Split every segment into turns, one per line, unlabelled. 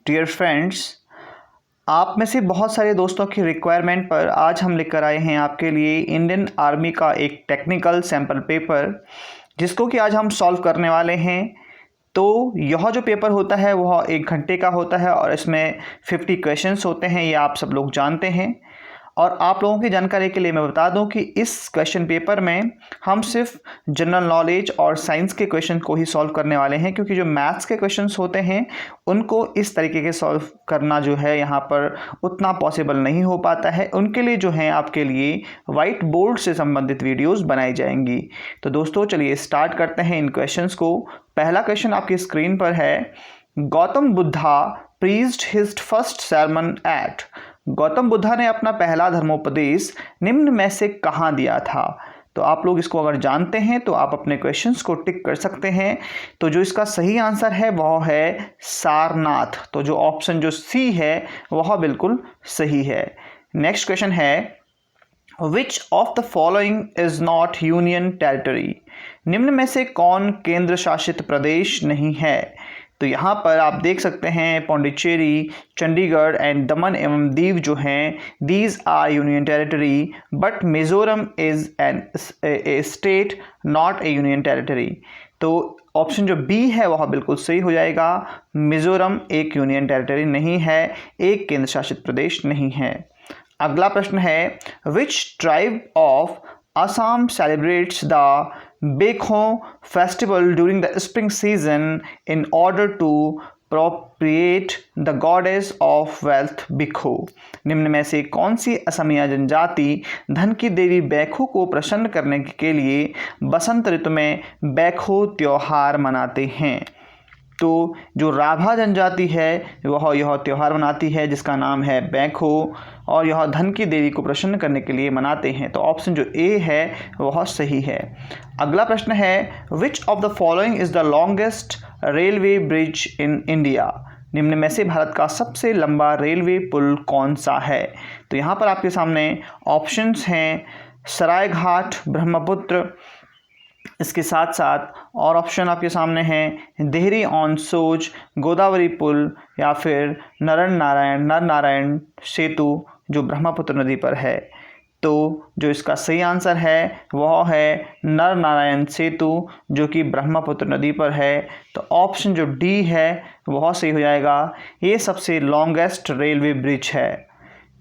Dear friends, आप में से बहुत सारे दोस्तों की रिक्वायरमेंट पर आज हम लेकर आए हैं आपके लिए इंडियन आर्मी का एक टेक्निकल सैम्पल पेपर, जिसको कि आज हम सॉल्व करने वाले हैं। तो यह जो पेपर होता है वह 1 घंटे का होता है और इसमें 50 क्वेश्चंस होते हैं, ये आप सब लोग जानते हैं। और आप लोगों की जानकारी के लिए मैं बता दूं कि इस क्वेश्चन पेपर में हम सिर्फ जनरल नॉलेज और साइंस के क्वेश्चन को ही सॉल्व करने वाले हैं, क्योंकि जो मैथ्स के क्वेश्चंस होते हैं उनको इस तरीके के सॉल्व करना जो है यहाँ पर उतना पॉसिबल नहीं हो पाता है। उनके लिए जो है आपके लिए वाइट बोर्ड से संबंधित वीडियोस बनाई जाएंगी। तो दोस्तों चलिए स्टार्ट करते हैं इन क्वेश्चंस को। पहला क्वेश्चन आपकी स्क्रीन पर है, Gautam Buddha preached his first sermon at. Gautam Buddha ने अपना पहला धर्मोपदेश निम्न में से कहाँ दिया था? तो आप लोग इसको अगर जानते हैं तो आप अपने क्वेश्चंस को टिक कर सकते हैं। तो जो इसका सही आंसर है वह है सारनाथ। तो जो ऑप्शन जो सी है वह बिल्कुल सही है। नेक्स्ट क्वेश्चन है, which of the following is not union territory? निम्न में से कौन केंद्र शासित प्रदेश नहीं है? तो यहाँ पर आप देख सकते हैं पौंडीचेरी, चंडीगढ़ एंड दमन एवं दीव जो हैं, these are union territory, but Mizoram is an a state not a union territory. तो ऑप्शन जो बी है वह बिल्कुल सही हो जाएगा। मिजोरम एक यूनियन टेरिटरी नहीं है, एक केंद्र शासित प्रदेश नहीं है। अगला प्रश्न है, which tribe of Assam celebrates the Bekho festival during the spring season in order to propitiate the goddess of wealth Bekho? निम्न में से कौन सी असमिया जनजाति धन की देवी बैखो को प्रसन्न करने के लिए बसंत ऋतु में बैखो त्योहार मनाते हैं? तो जो राभा जनजाति है वह यह त्यौहार मनाती है जिसका नाम है बैखो, और यह धन की देवी को प्रसन्न करने के लिए मनाते हैं। तो ऑप्शन जो ए है वह सही है। अगला प्रश्न है, which of the following is the longest railway bridge in India? निम्न में से भारत का सबसे लंबा रेलवे पुल कौन सा है? तो यहाँ पर आपके सामने ऑप्शंस हैं सरायघाट, ब्रह्मपुत्र, इसके साथ साथ और ऑप्शन आपके सामने हैं देहरी ऑन सोज, गोदावरी पुल, या फिर नर नारायण सेतु जो ब्रह्मपुत्र नदी पर है। तो जो इसका सही आंसर है वह है नर नारायण सेतु जो कि ब्रह्मपुत्र नदी पर है। तो ऑप्शन जो डी है वह सही हो जाएगा। ये सबसे लॉन्गेस्ट रेलवे ब्रिज है।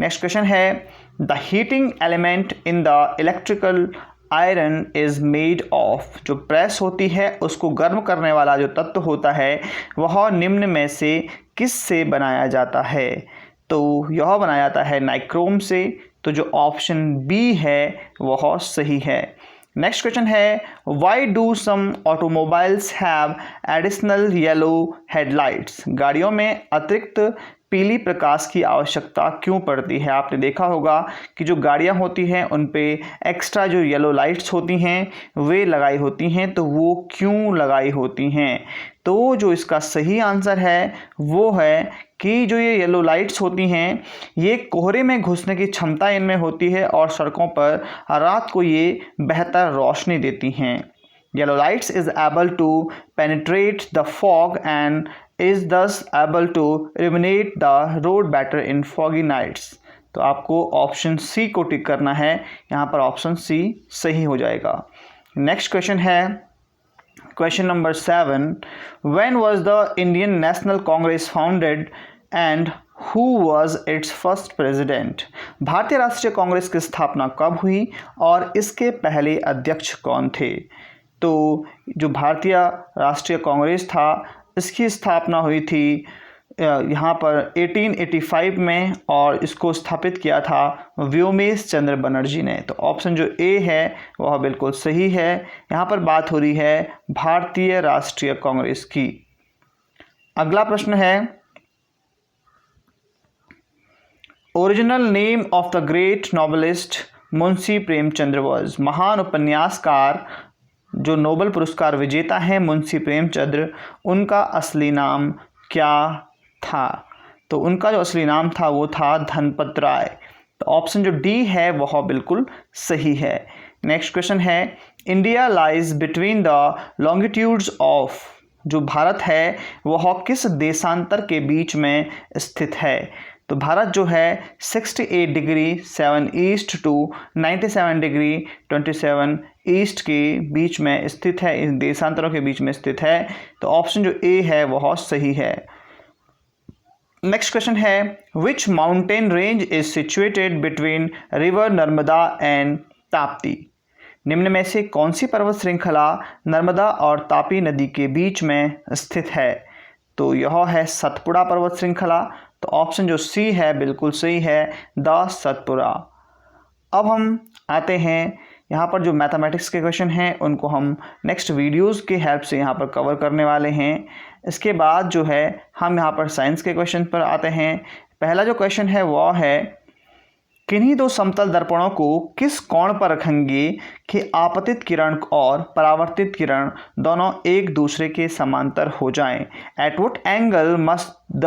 नेक्स्ट क्वेश्चन है, the heating element in the electrical iron is made of. जो प्रेस होती है उसको गर्म करने वाला जो तत्व होता है वह निम्न में से किस से बनाया जाता है? तो यह बनाया जाता है नाइक्रोम से। तो जो ऑप्शन बी है वह सही है। नेक्स्ट क्वेश्चन है, why do some automobiles have additional yellow headlights? गाड़ियों में अतिरिक्त पीली प्रकाश की आवश्यकता क्यों पड़ती है? आपने देखा होगा कि जो गाड़ियां होती हैं उन पे एक्स्ट्रा जो येलो लाइट्स होती हैं वे लगाई होती हैं। तो वो क्यों लगाई होती हैं? तो जो इसका सही आंसर है वो है कि जो ये येलो लाइट्स होती हैं ये कोहरे में घुसने की क्षमता इनमें होती है और सड़कों पर रात को ये बेहतर रोशनी देती हैं। Yellow lights is able to penetrate the fog and is thus able to illuminate the road better in foggy nights. तो आपको ऑप्शन सी को टिक करना है। यहाँ पर ऑप्शन सी सही हो जाएगा। नेक्स्ट क्वेश्चन है, question number 7, when was the Indian National Congress founded and who was its first president? भारतीय राष्ट्रीय कांग्रेस की स्थापना कब हुई और इसके पहले अध्यक्ष कौन थे? तो जो भारतीय राष्ट्रीय कांग्रेस था इसकी स्थापना हुई थी यहाँ पर 1885 में, और इसको स्थापित किया था व्योमेश चंद्र बनर्जी ने। तो ऑप्शन जो ए है वह बिल्कुल सही है। यहाँ पर बात हो रही है भारतीय राष्ट्रीय कांग्रेस की। अगला प्रश्न है, original name of the great novelist Munshi Premchandra was. महान उपन्यासकार जो नोबेल पुरस्कार विजेता हैं मुंशी प्रेमचंद्र, उनका असली नाम क्या था? तो उनका जो असली नाम था वो था धनपत राय। तो ऑप्शन जो डी है वह बिल्कुल सही है। नेक्स्ट क्वेश्चन है, India lies between the longitudes of जो भारत है वह किस देशांतर के बीच में स्थित है? तो भारत जो है 68 degree 7 east to 97 degree 27 east के बीच में स्थित है, इन देशांतरों के बीच में स्थित है। तो ऑप्शन जो ए है वह सही है। नेक्स्ट क्वेश्चन है, which mountain range is situated between river Narmada and Tapti? निम्न में से कौन सी पर्वत श्रृंखला नर्मदा और तापी नदी के बीच में स्थित है? तो यह है सतपुड़ा पर्वत श्रृंखला। तो ऑप्शन जो सी है बिल्कुल सही है, द सतपुड़ा। अब हम आते हैं यहाँ पर जो मैथमेटिक्स के क्वेश्चन हैं उनको हम नेक्स्ट वीडियोस के हेल्प से यहाँ पर कवर करने वाले हैं। इसके बाद जो है हम यहाँ पर साइंस के क्वेश्चन पर आते हैं। पहला जो क्वेश्चन है वह है, किन्हीं दो समतल दर्पणों को किस कोण पर रखेंगे कि आपतित किरण और परावर्तित किरण दोनों एक दूसरे के समांतर हो जाएं? At what angle must the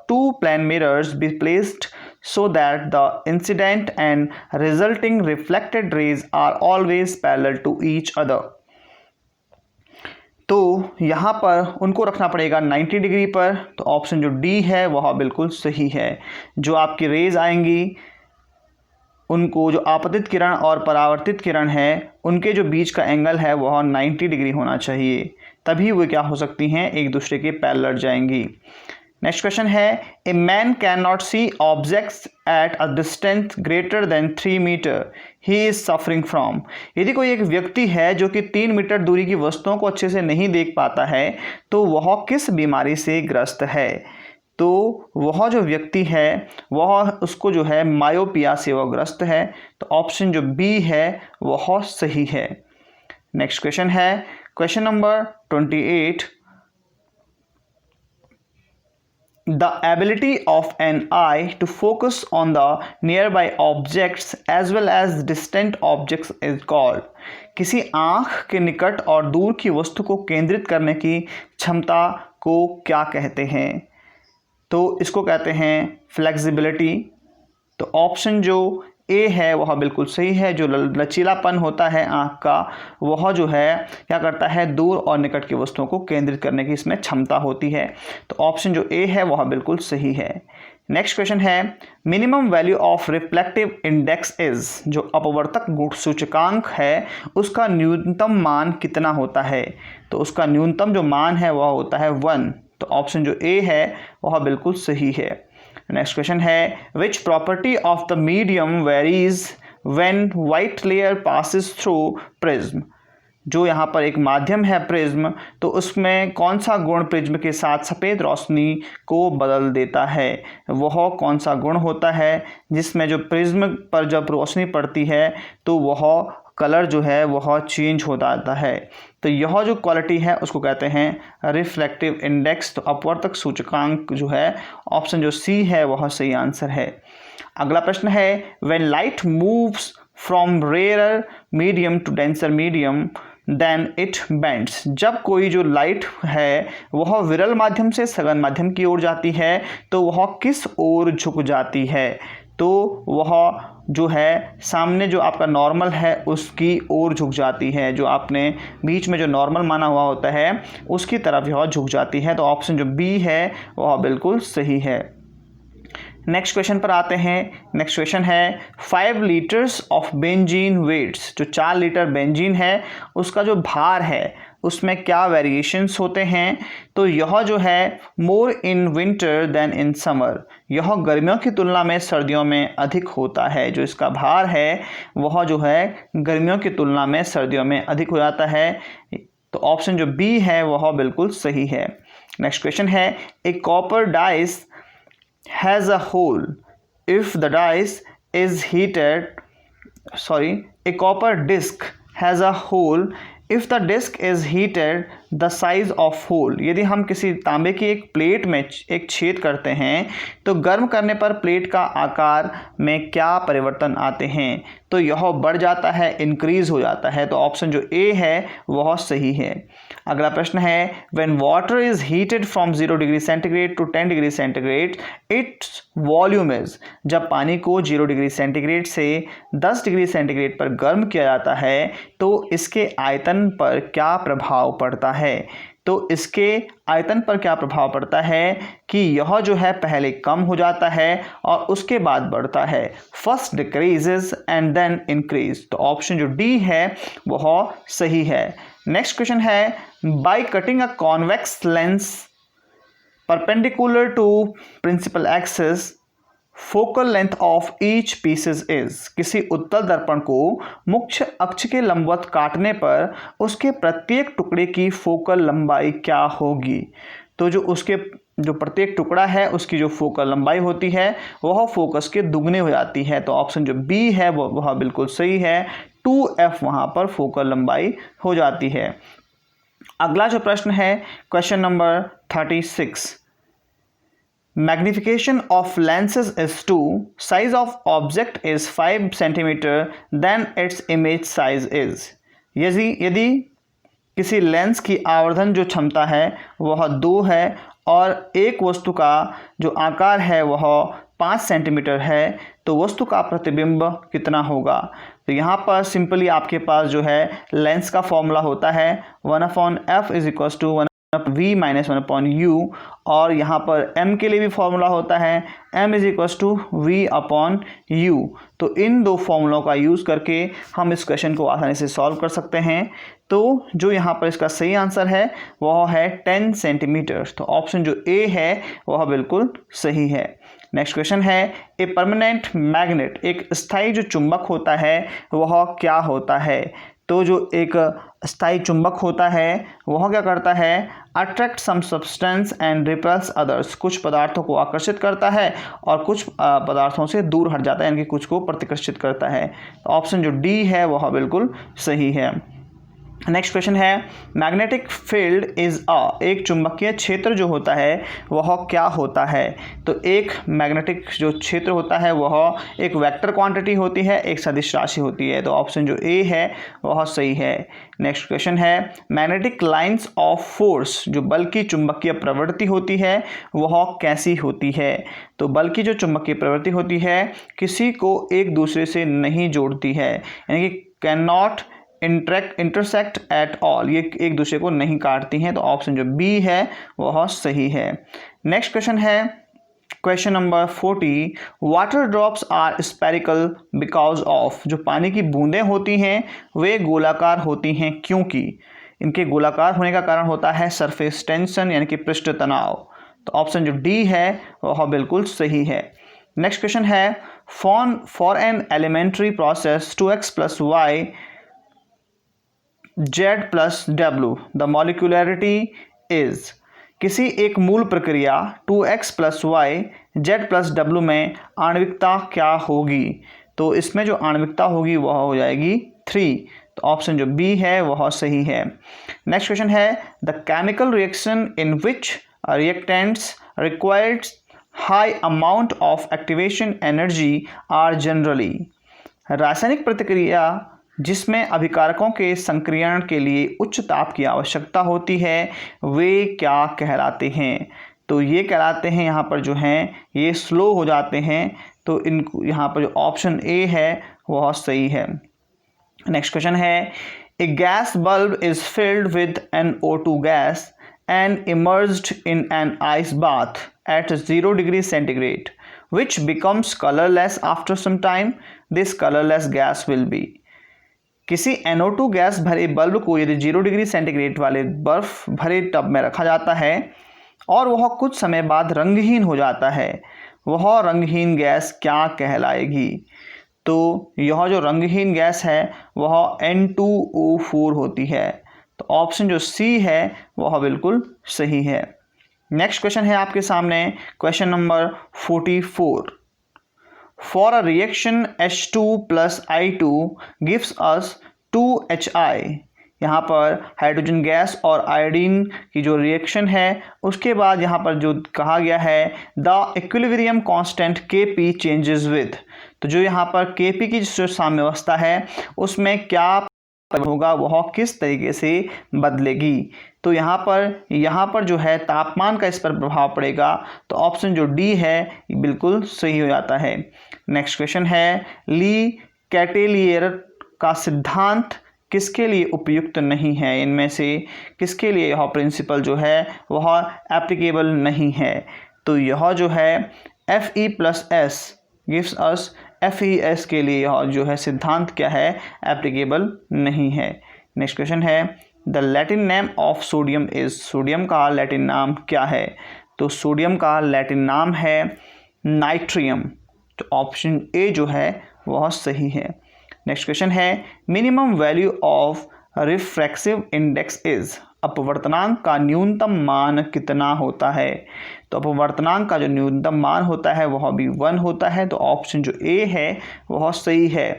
two plane mirrors be placed so that the incident and resulting reflected rays are always parallel to each other? तो यहाँ पर उनको रखना पड़ेगा 90 डिग्री पर। तो ऑप्शन जो डी है वह बिल्कुल सही है। जो आपकी रेज आएंगी उनको, जो आपतित किरण और परावर्तित किरण है, उनके जो बीच का एंगल है वह 90 डिग्री होना चाहिए, तभी वो क्या हो सकती हैं, एक दूसरे के पैरेलल जाएंगी। नेक्स्ट क्वेश्चन है, a man can not see objects at a distance greater than 3 metre, he is suffering from. यदि कोई एक व्यक्ति है जो कि 3 मीटर दूरी की वस्तुओं को अच्छे से नहीं देख पाता है, तो वह किस बीमारी से ग्रस्त है? तो वह जो व्यक्ति है वह, उसको जो है मायोपिया से वह ग्रस्त है। तो ऑप्शन जो बी है वह सही है। नेक्स्ट क्वेश्चन है question number 28। The ability of an eye to focus on the nearby objects as well as distant objects is called। किसी आँख के निकट और दूर की वस्तु को केंद्रित करने की क्षमता को क्या कहते हैं? तो इसको कहते हैं फ्लेक्सिबिलिटी। तो ऑप्शन जो ए है वह बिल्कुल सही है। जो लचीलापन होता है आँख का, वह जो है क्या करता है, दूर और निकट की वस्तुओं को केंद्रित करने की इसमें क्षमता होती है। तो ऑप्शन जो ए है वह बिल्कुल सही है। नेक्स्ट क्वेश्चन है, minimum value of reflective index is, जो अपवर्तक गुण सूचकांक है उसका न्यूनतम मान कितना होता है? तो उसका न्यूनतम जो मान है वह होता है 1। तो ऑप्शन जो ए है वह बिल्कुल सही है। नेक्स्ट क्वेश्चन है, which property of the medium varies when white layer passes through prism. जो यहाँ पर एक माध्यम है प्रिज्म, तो उसमें कौन सा गुण प्रिज्म के साथ सफ़ेद रोशनी को बदल देता है? वह कौन सा गुण होता है जिसमें जो प्रिज्म पर जब रोशनी पड़ती है तो वह कलर जो है वह चेंज हो जाता है? तो यह जो क्वालिटी है उसको कहते हैं रिफ्लेक्टिव इंडेक्स। तो अपवर्तक सूचकांक जो है, ऑप्शन जो सी है वह सही आंसर है। अगला प्रश्न है, when light moves from rare medium to denser medium then it bends. जब कोई जो लाइट है वह विरल माध्यम से सघन माध्यम की ओर जाती है तो वह किस ओर झुक जाती है? तो वह जो है सामने जो आपका नॉर्मल है उसकी ओर झुक जाती है। जो आपने बीच में जो नॉर्मल माना हुआ होता है उसकी तरफ यह झुक जाती है। तो ऑप्शन जो बी है वह बिल्कुल सही है। नेक्स्ट क्वेश्चन पर आते हैं। नेक्स्ट क्वेश्चन है, 5 लीटर्स ऑफ बेंजीन वेट्स। जो 4 लीटर बेंजीन है उसका जो भार है उसमें क्या वेरिएशंस होते हैं? तो यह जो है more in winter than in summer, यह गर्मियों की तुलना में सर्दियों में अधिक होता है। जो इसका भार है वह जो है गर्मियों की तुलना में सर्दियों में अधिक हो जाता है। तो ऑप्शन जो बी है वह बिल्कुल सही है। नेक्स्ट क्वेश्चन है, a copper disc has a hole if the dice is heated, a copper disc has a hole if the disc is heated the size of hole। यदि हम किसी तांबे की एक प्लेट में एक छेद करते हैं तो गर्म करने पर प्लेट का आकार में क्या परिवर्तन आते हैं? तो यह बढ़ जाता है, इंक्रीज हो जाता है। तो ऑप्शन जो ए है वह सही है। अगला प्रश्न है, when water is heated from 0 degree centigrade to 10 degree centigrade its volume is. जब पानी को 0 डिग्री सेंटीग्रेड से 10 डिग्री सेंटीग्रेड पर गर्म किया जाता है तो इसके आयतन पर क्या प्रभाव पड़ता है? तो इसके आयतन पर क्या प्रभाव पड़ता है कि यह जो है पहले कम हो जाता है और उसके बाद बढ़ता है। First decreases and then increase. तो ऑप्शन जो डी है वह सही है। नेक्स्ट क्वेश्चन है, by cutting a convex lens perpendicular to principal axis focal length of each pieces is. किसी उत्तल दर्पण को मुख्य अक्ष के लंबवत काटने पर उसके प्रत्येक टुकड़े की फोकल लंबाई क्या होगी। तो जो प्रत्येक टुकड़ा है उसकी जो फोकल लंबाई होती है वह फोकस के दुगने हो जाती है। तो ऑप्शन जो बी है वह बिल्कुल सही है। 2f वहाँ पर फोकल लंबाई हो जाती है। अगला जो प्रश्न है question number 36, magnification of lenses is 2, size of object is 5 cm, then its image size is। यदि किसी लेंस की आवर्धन जो क्षमता है वह 2 है और एक वस्तु का जो आकार है वह 5 सेंटीमीटर है तो वस्तु का प्रतिबिंब कितना होगा। तो यहाँ पर सिंपली आपके पास जो है लेंस का फॉर्मूला होता है 1/f is equal to v minus 1/u और यहाँ पर m के लिए भी फॉर्मूला होता है m is equal to v/u। तो इन दो फॉर्मूलों का यूज़ करके हम इस क्वेश्चन को आसानी से सॉल्व कर सकते हैं। तो जो यहाँ पर इसका सही आंसर है वह है 10 सेंटीमीटर। तो ऑप्शन जो ए है वह बिल्कुल सही है। नेक्स्ट क्वेश्चन है, ए परमानेंट मैग्नेट, एक स्थायी जो चुंबक होता है वह क्या होता है। तो जो एक स्थायी चुंबक होता है वह क्या करता है, attract some substance and repels others. कुछ पदार्थों को आकर्षित करता है और कुछ पदार्थों से दूर हट जाता है, यानी कि कुछ को प्रतिकर्षित करता है। ऑप्शन जो डी है वह बिल्कुल सही है। नेक्स्ट क्वेश्चन है, मैग्नेटिक फील्ड इज एक चुंबकीय क्षेत्र जो होता है वह क्या होता है। तो एक मैग्नेटिक जो क्षेत्र होता है वह एक वेक्टर क्वांटिटी होती है, एक सदिश राशि होती है। तो ऑप्शन जो ए है वह सही है। नेक्स्ट क्वेश्चन है, मैग्नेटिक लाइंस ऑफ फोर्स, जो बल की चुंबकीय प्रवृत्ति होती है वह कैसी होती है। तो बल की जो चुंबकीय प्रवृत्ति होती है किसी को एक दूसरे से नहीं जोड़ती है, यानी कि can not intersect at all, ये एक दूसरे को नहीं काटती हैं। तो ऑप्शन जो बी है वह सही है। नेक्स्ट क्वेश्चन है question number 40, water drops are spherical because of, जो पानी की बूंदें होती हैं वे गोलाकार होती हैं क्योंकि। इनके गोलाकार होने का कारण होता है सरफेस टेंशन, यानी कि पृष्ठ तनाव। तो ऑप्शन जो डी है वह बिल्कुल सही है। नेक्स्ट क्वेश्चन है, for an elementary process 2x + y z + w the molecularity is. किसी एक मूल प्रक्रिया 2x + y z + w में आणविकता क्या होगी। तो इसमें जो आणविकता होगी वह हो जाएगी 3। तो ऑप्शन जो बी है वह सही है। नेक्स्ट क्वेश्चन है, the chemical reaction in which reactants requires high amount of activation energy are generally. रासायनिक प्रतिक्रिया जिसमें अभिकारकों के संक्रियण के लिए उच्च ताप की आवश्यकता होती है वे क्या कहलाते हैं। तो ये कहलाते हैं यहाँ पर जो हैं ये स्लो हो जाते हैं। तो इनको यहाँ पर जो ऑप्शन ए है वह सही है। नेक्स्ट क्वेश्चन है, a gas bulb is filled with NO2 gas and immersed in an ice bath at 0 degree centigrade, which becomes colorless after some time. This colorless gas will be। किसी NO2 gas भरे bulb को यदि 0 degree centigrade वाले बर्फ भरे tub में रखा जाता है और वह कुछ समय बाद रंगहीन हो जाता है, वह रंगहीन गैस क्या कहलाएगी। तो यह जो रंगहीन गैस है वह N2O4 होती है। तो ऑप्शन जो सी है वह बिल्कुल सही है। नेक्स्ट क्वेश्चन है आपके सामने question number 44, for a reaction H2 + I2 gives us 2HI। यहाँ पर हाइड्रोजन गैस और आयोडीन की जो रिएक्शन है उसके बाद यहाँ पर जो कहा गया है the equilibrium constant Kp changes with. तो जो यहाँ पर Kp की जो साम्यावस्था है उसमें क्या होगा, वह किस तरीके से बदलेगी। तो यहाँ पर जो है तापमान का इस पर प्रभाव पड़ेगा। तो ऑप्शन जो डी है बिल्कुल सही हो जाता है। नेक्स्ट क्वेश्चन है, ली कैटेलियर का सिद्धांत किसके लिए उपयुक्त नहीं है, इनमें से किसके लिए यह प्रिंसिपल जो है वह एप्लीकेबल नहीं है। तो यह जो है FE+S गिव्स अस FES के लिए यह जो है सिद्धांत क्या है, एप्लीकेबल नहीं है। नेक्स्ट क्वेश्चन है the Latin name of sodium is, sodium का लैटिन नाम क्या है। तो सोडियम का लैटिन नाम है नाइट्रियम। तो ऑप्शन ए जो है वह सही है। नेक्स्ट क्वेश्चन है minimum value of refractive index is, अपवर्तनांक का न्यूनतम मान कितना होता है। तो अपवर्तनांक का जो न्यूनतम मान होता है वह भी 1 होता है। तो ऑप्शन जो ए है वह सही है।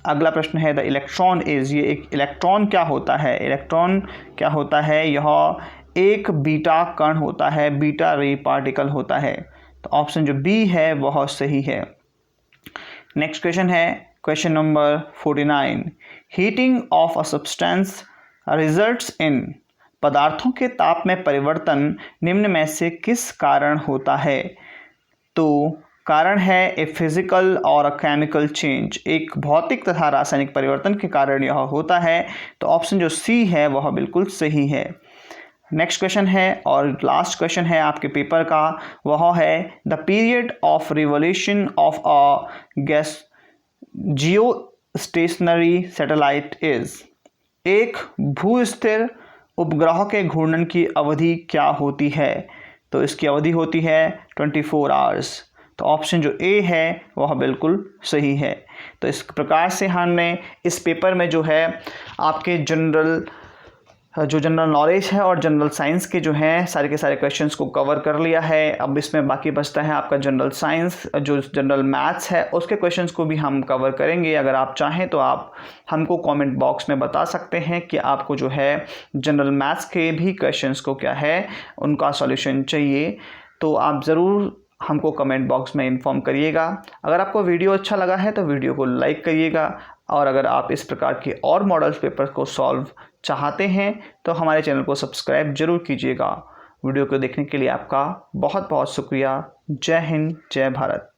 अगला प्रश्न है द इलेक्ट्रॉन इज, ये एक इलेक्ट्रॉन क्या होता है। इलेक्ट्रॉन क्या होता है, यह एक बीटा कण होता है, बीटा रे पार्टिकल होता है। तो ऑप्शन जो बी है वह सही है। नेक्स्ट क्वेश्चन है question number 49 heating of a substance results in, पदार्थों के ताप में परिवर्तन निम्न में से किस कारण होता है। तो कारण है ए फिजिकल और अ केमिकल चेंज, एक भौतिक तथा रासायनिक परिवर्तन के कारण यह होता है। तो ऑप्शन जो सी है वह बिल्कुल सही है। नेक्स्ट क्वेश्चन है और लास्ट क्वेश्चन है आपके पेपर का, वह है the period of revolution of a gas Jio stationery satellite is, एक भूस्थिर उपग्रह के घूर्णन की अवधि क्या होती है। तो इसकी अवधि होती है 24 आवर्स। तो ऑप्शन जो ए है वह बिल्कुल सही है। तो इस प्रकार से हमने इस पेपर में जो है आपके जनरल नॉलेज है और जनरल साइंस के जो हैं सारे के सारे क्वेश्चंस को कवर कर लिया है। अब इसमें बाकी बचता है आपका जनरल साइंस, जो जनरल मैथ्स है उसके क्वेश्चंस को भी हम कवर करेंगे। अगर आप चाहें तो आप हमको कमेंट बॉक्स में बता सकते हैं कि आपको जो है जनरल मैथ्स के भी क्वेश्चंस को क्या है उनका सॉल्यूशन चाहिए। तो आप ज़रूर हमको कमेंट बॉक्स में इन्फॉर्म करिएगा। अगर आपको वीडियो अच्छा लगा है तो वीडियो को लाइक करिएगा, और अगर आप इस प्रकार के और मॉडल्स पेपर को सॉल्व चाहते हैं तो हमारे चैनल को सब्सक्राइब जरूर कीजिएगा। वीडियो को देखने के लिए आपका बहुत बहुत शुक्रिया। जय हिंद, जय भारत।